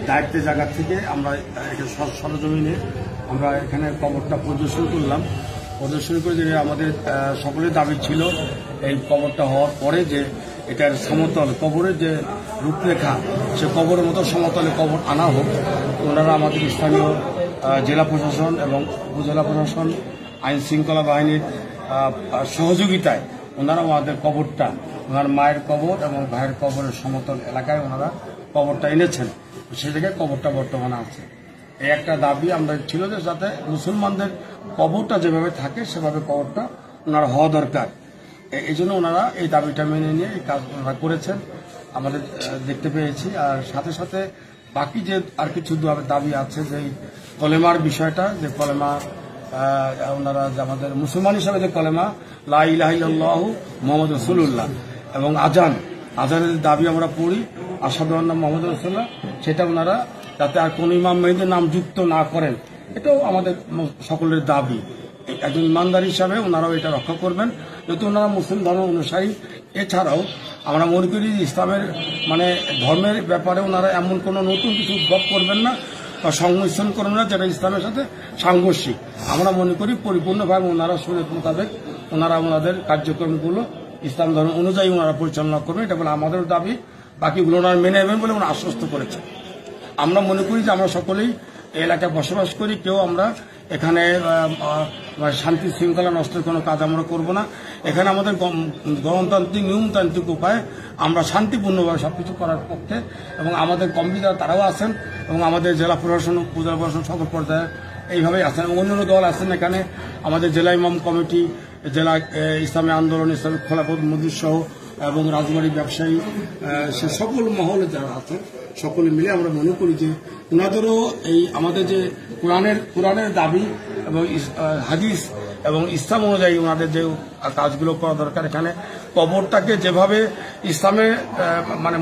দায়িত্বের জায়গা থেকে আমরা সরজমিনে আমরা এখানে কবরটা পরিদর্শন করলাম। পরিদর্শন করে যে আমাদের সকলের দাবি ছিল এই কবরটা হওয়ার পরে যে এটার সমতল কবরের যে রূপরেখা সে কবরের মতো সমতলে কবর আনা হোক। ওনারা আমাদের স্থানীয় জেলা প্রশাসন এবং উপজেলা প্রশাসন আইন শৃঙ্খলা বাহিনীর সহযোগিতায় ওনারা আমাদের কবরটা, ওনার মায়ের কবর এবং ভাইয়ের কবরের সমতল এলাকায় ওনারা কবরটা এনেছেন। সে জায়গায় কবরটা বর্তমানে আছে। এই একটা দাবি আমরা ছিল যে যাতে মুসলমানদের কবরটা যেভাবে থাকে সেভাবে কবরটা ওনারা হওয়া দরকার। এই জন্য ওনারা এই দাবিটা মেনে নিয়ে এই কাজ ওনারা করেছেন, আমাদের দেখতে পেয়েছি। আর সাথে সাথে বাকি যে আর কিছু দাবি আছে, যে কলেমার বিষয়টা, যে কলেমা ওনারা আমাদের মুসলমান হিসাবে যে কলেমা লা ইলাহা ইল্লাল্লাহু মুহাম্মাদুর রাসূলুল্লাহ এবং আজানের দাবি আমরা পড়ি আশহাদু আন্না মুহাম্মাদুর রাসূলুল্লাহ, সেটা ওনারা যাতে আর কোন ইমাম মেহেদীর নাম যুক্ত না করেন, এটাও আমাদের সকলের দাবি। একজন ইমানদার হিসাবে ওনারাও এটা রক্ষা করবেন, যেহেতু ওনারা মুসলিম ধর্ম অনুসারী। এছাড়াও আমরা মনে করি ইসলামের ধর্মের ব্যাপারে ওনারা এমন কোনো নতুন কিছু উদ্ভব করবেন না বা সংমিশ্রণ করবেন না যেটা ইসলামের সাথে সাংঘর্ষিক। আমরা মনে করি পরিপূর্ণভাবে ওনারা শরীয়ত মোতাবেক ওনারা ওনাদের কার্যক্রমগুলো ইসলাম ধর্ম অনুযায়ী ওনারা পরিচালনা করবেন, এটা বলে আমাদের দাবি। বাকিগুলো ওনারা মেনে নেবেন বলে ওনারা আশ্বস্ত করেছে। আমরা মনে করি যে আমরা সকলেই এই এলাকায় বসবাস করি, কেউ আমরা এখানে শান্তি শৃঙ্খলা নষ্টের কোনো কাজ আমরা করব না। এখানে আমাদের গণতান্ত্রিক নিয়মতান্ত্রিক উপায়ে আমরা শান্তিপূর্ণভাবে সবকিছু করার পক্ষে, এবং আমাদের কমিটি যারা তারাও আছেন এবং আমাদের জেলা প্রশাসন উপজেলা প্রশাসন সকল পর্যায়ে এইভাবেই আছেন এবং অন্যান্য দল আছেন। এখানে আমাদের জেলা ইমাম কমিটি, জেলা ইসলামী আন্দোলন, ইসলামী খোলাফত মজলিস সহ এবং রাজবাড়ী ব্যবসায়ী, সে সকল মহলে যারা আছেন সকলে মিলে আমরা মনে করি যে ওনাদেরও এই আমাদের যে কোরআনের দাবি এবং হাদিস এবং ইসলাম অনুযায়ী ওনাদের যে কাজগুলো করা দরকার, এখানে কবরটাকে যেভাবে ইসলামে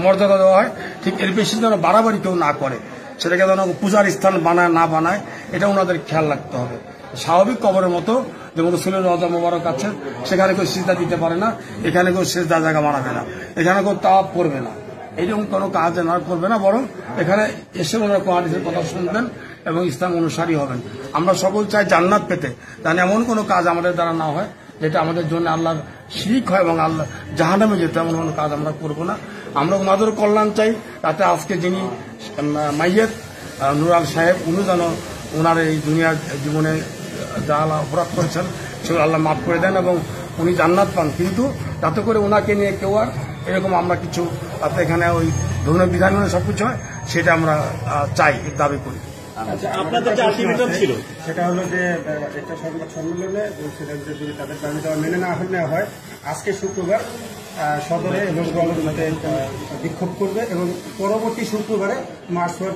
মর্যাদা দেওয়া হয় ঠিক এর বেশি যেন বাড়াবাড়ি কেউ না করে, সেটাকে যেন পূজার স্থান বানায় না বানায়, এটা ওনাদের খেয়াল রাখতে হবে। স্বাভাবিক কবরের মতো যেমন রসুলের রওজা মোবারক আছে, সেখানে কেউ সিজদা দিতে পারে না, এখানে কেউ সিজদা জায়গা বানাবে না, এখানে কেউ তাওয়াফ করবে না, এইরকম কোনো কাজ না করবে না, বরং এখানে এসে ওনারা হাদিসের কথা শুনবেন এবং ইসলাম অনুসারী হবেন। আমরা সকল চাই জান্নাত পেতে, তাহলে এমন কোনো কাজ আমাদের দ্বারা না হয় যেটা আমাদের জন্য আল্লাহর শিরক হয় এবং আল্লাহ জাহান্নামে যেতে এমন কোনো কাজ আমরা করব না। আমরা ওনাদের কল্যাণ চাই, তাতে আজকে যিনি মাইয়েত নুরাল সাহেব, উনি যেন ওনার এই দুনিয়ার জীবনে যা আল্লাহ অপরাধ করেছেন সেগুলো আল্লাহ মাফ করে দেন এবং উনি জান্নাত পান। কিন্তু যাতে করে ওনাকে নিয়ে কেউ আর এরকম আমরা কিছু এখানে ওই ধর্মীয় বিধান সবকিছু হয়, সেটা আমরা চাই, দাবি করি। আপনাদের যে আলটিমেটাম ছিল সেটা হলো যে একটা সংবাদ সম্মেলনে বলছিলেন যে যদি তাদের দাবিটা মেনে না নেওয়া হয়, আজকে শুক্রবার সদরে এবং গোয়ালন্দতে বিক্ষোভ করবে এবং পরবর্তী শুক্রবারে মার্চওয়ার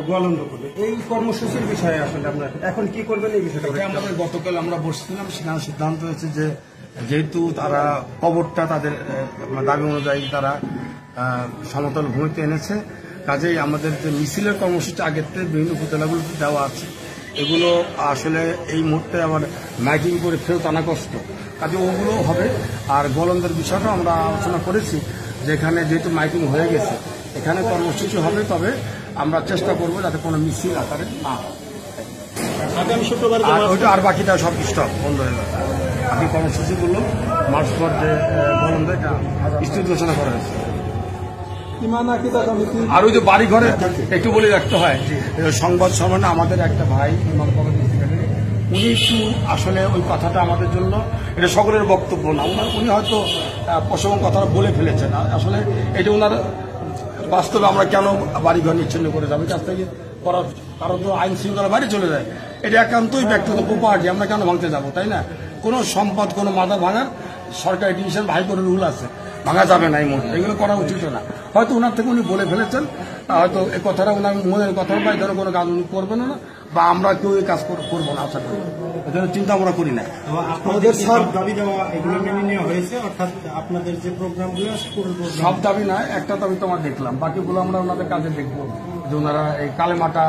গোয়ালন্দ করবে। এই কর্মসূচির বিষয়ে আসলে আপনার এখন কি করবেন এই বিষয়টা? আমাদের গতকাল আমরা বসছিলাম, সেখানে সিদ্ধান্ত হয়েছে যে যেহেতু তারা কবরটা তাদের দাবি অনুযায়ী তারা সমতল ভূমিতে এনেছে, কাজেই আমাদের যে মিছিলের কর্মসূচি আগের থেকে বিভিন্ন উপজেলাগুলোতে দেওয়া আছে, এগুলো আসলে এই মুহূর্তে আবার মাইকিং করে ফেরত আনা কষ্ট, কাজে ওগুলো হবে। আর গোয়ালন্দের বিষয়টা আমরা আলোচনা করেছি যে এখানে যেহেতু মাইকিং হয়ে গেছে, এখানে কর্মসূচি হবে, তবে আমরা চেষ্টা করবো যাতে কোনো মিছিল আকারে না হয়। আগামী শুক্রবার ওইটা আর বাকিটা সব স্টপ বন্ধ হয়ে যাবে। বাকি কর্মসূচিগুলো মার্চ পর যে গোয়ালন্দে এটা স্থির ঘোষণা করা হয়েছে। আর ওই যে বাড়ি ঘরে একটু বলে রাখতে হয়, সংবাদ সম্মেলনে আমাদের একটা ভাই ইমাম কমিটির সেক্রেটারি, উনি একটু আসলে ওই কথাটা আমাদের জন্য এটা সকলের বক্তব্য না, উনি হয়তো প্রসঙ্গ কথাটা বলে ফেলেছেন। আসলে এটা ওনার বাস্তবে আমরা কেন বাড়িঘর নিচ্ছিন্ন করে যাবো, কাছ থেকে করার কারণ তো আইন শৃঙ্খলা বাইরে চলে যায়, এটা একান্তই ব্যক্তিগত প্রপার্টি, আমরা কেন ভাঙতে যাবো, তাই না? কোনো সম্পদ কোনো মাদার ভাঙার সরকারি ডিভিশন ভাই করে রুল আছে, ভাঙা যাবে না এই মুহূর্তে, এগুলো করা উচিত না। হয়তো ওনার থেকে উনি বলে ফেলেছেন, হয়তো এই কথাটা ওনার মনের কথা বা এই ধরনের কোনো কাজ উনি করবেন না, বা আমরা কেউ এই কাজ করবো না, আশা করি, এজন্য চিন্তা আমরা করি না। আপনাদের সব দাবি দেওয়া এগুলো মেনে নেওয়া হয়েছে, অর্থাৎ আপনাদের যে প্রোগ্রামগুলো সব দাবি নয়, একটা দাবি তো আমরা দেখলাম, বাকিগুলো আমরা ওনাদের কাজে দেখবো যে ওনারা এই কালেমাটা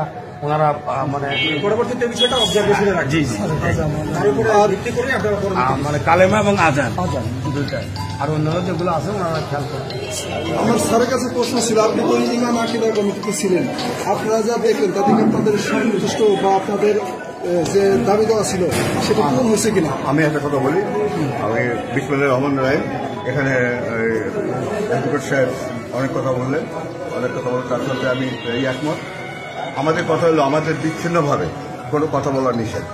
ওনারা মানে পরবর্তীতে বিষয়টা অবজারভেশনে রাখবেন। জি জি তার উপরে ভিত্তি করে আপনারা পরবর্তী মানে কালেমা এবং আজান দুইটাই আর অন্যান্য যেগুলো আছে ওনারা খেয়াল করবেন। আমার স্যারের কাছে প্রশ্ন ছিল, আপনি তো ইমাম আকিদা কমিটিতে ছিলেন, আপনারা যা দেখলেন তাতে কি আপনাদের সন্তুষ্ট বা আপনাদের যে দাবি দেওয়া ছিল সেটা পূরণ হয়েছে কিনা? আমি একটা কথা বলি, আমি বিসমিল্লাহির রহমানির রহিম। এখানে অ্যাডভোকেট সাহেব অনেক কথা বললেন, তার সাথে আমি এই একমত। আমাদের কথা হলো আমাদের বিচ্ছিন্নভাবে কোনো কথা বলার নিষেধ।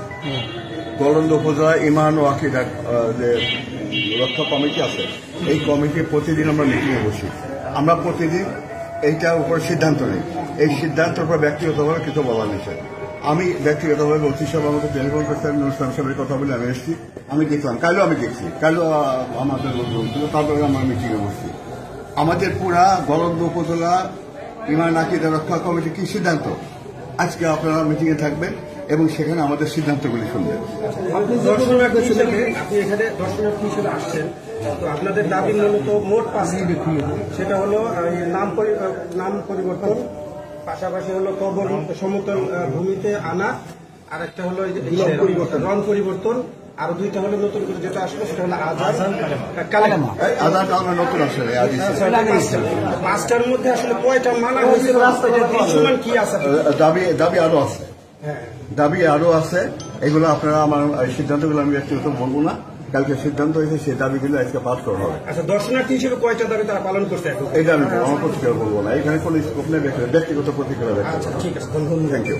গোলন্দ উপজেলা ইমান ও আকিদা যে রক্ষা কমিটি আছে, এই কমিটি প্রতিদিন আমরা মিটিংয়ে বসি। আমরা প্রতিদিন এইটার উপর সিদ্ধান্ত নিই। এই সিদ্ধান্তের উপর ব্যক্তিগতভাবে কিছু বলার নিষেধ। আমি ব্যক্তিগতভাবে অতি সাহেব আমাকে টেলিফোন করতে নুরুল সাহেবের কথা বলে আমি এসেছি, আমি দেখলাম, কালও আমি দেখছি, কালও আমাদের বলছিল, তারপরে আমরা মিটিংয়ে বসছি। আমাদের পুরা গোলন্দ উপজেলা ইমান আকিদা রক্ষা কমিটি কি সিদ্ধান্ত, আজকে আপনারা মিটিংয়ে থাকবেন এবং সেখানে আমাদের সিদ্ধান্তগুলি শুনবেন। আপনি দর্শনার্থী হিসেবে আপনি এখানে দর্শনার্থী হিসেবে আসছেন, তো আপনাদের দাবি মূলত মোট 5টি। সেটা হলো নাম পরিবর্তন, পাশাপাশি হলো কবর সমতল ভূমিতে আনা, আর একটা হলো রং পরিবর্তন, আর 2টা হলো নতুন করে যেটা আসলো সেটা হলো আজান কালেমা। আজান কালেমা নতুন আসলে 5টার মধ্যে আসলে কয়টা মানা হয়েছে, দৃশ্যমান কি আছে? দাবি আরো আছে, দাবি আরো আছে। এগুলো আপনারা আমার সিদ্ধান্তগুলো আমি ব্যক্তিগত বলবো না, কালকে সিদ্ধান্ত হয়েছে সেই দাবিগুলো আজকে পাস করা হবে। আচ্ছা, দর্শনার্থী হিসেবে কয়টা দাবি তারা পালন করছে এখন? এটা আমি আমার প্রতিক্রিয়া বলবো না, এখানে কোনো স্কোপ নেই, ব্যক্তিগত প্রতিক্রিয়া। আচ্ছা, ঠিক আছে, ধন্যবাদ। Thank you.